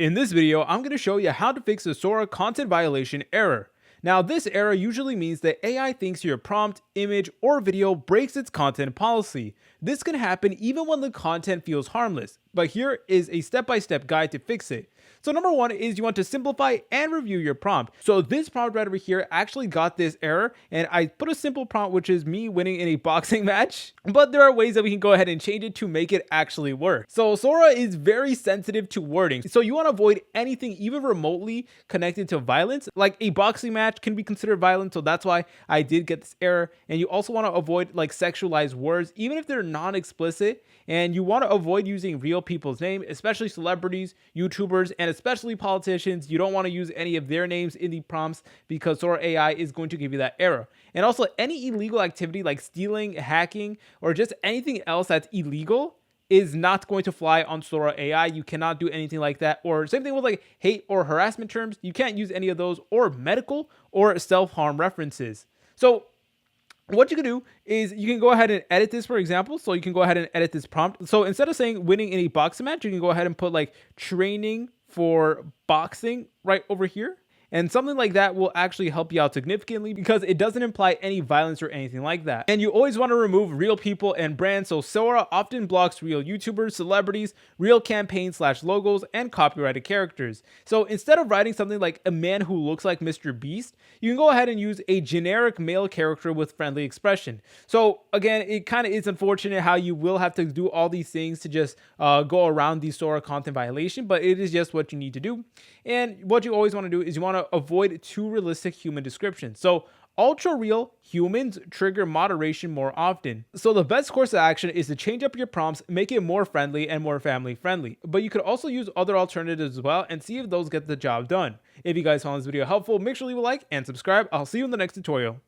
In this video, I'm going to show you how to fix the Sora content violation error. Now, this error usually means that AI thinks your prompt, image, or video breaks its content policy. This can happen even when the content feels harmless, but here is a step-by-step guide to fix it. So number one is you want to simplify and review your prompt. So this prompt right over here actually got this error, and I put a simple prompt, which is me winning in a boxing match, but there are ways that we can go ahead and change it to make it actually work. So Sora is very sensitive to wording, so you want to avoid anything even remotely connected to violence. Like a boxing match can be considered violent, so that's why I did get this error. And you also want to avoid like sexualized words, even if they're non-explicit, and you want to avoid using real people's name, especially celebrities, YouTubers, and especially politicians. You don't want to use any of their names in the prompts because Sora AI is going to give you that error. And also any illegal activity like stealing, hacking, or just anything else that's illegal is not going to fly on Sora AI. You cannot do anything like that. Or same thing with like hate or harassment terms. You can't use any of those, or medical or self-harm references. So what you can do is you can go ahead and edit this, for example. So you can go ahead and edit this prompt. So instead of saying winning in a boxing match, you can go ahead and put like training for boxing right over here. And something like that will actually help you out significantly because it doesn't imply any violence or anything like that. And you always want to remove real people and brands. So Sora often blocks real YouTubers, celebrities, real campaigns/logos, and copyrighted characters. So instead of writing something like a man who looks like Mr. Beast, you can go ahead and use a generic male character with friendly expression. So again, it kind of is unfortunate how you will have to do all these things to just go around the Sora content violation, but it is just what you need to do. And what you always want to do is you want to avoid too realistic human descriptions. So ultra real humans trigger moderation more often. So the best course of action is to change up your prompts, make it more friendly and more family friendly. But you could also use other alternatives as well and see if those get the job done. If you guys found this video helpful, make sure to leave a like and subscribe. I'll see you in the next tutorial.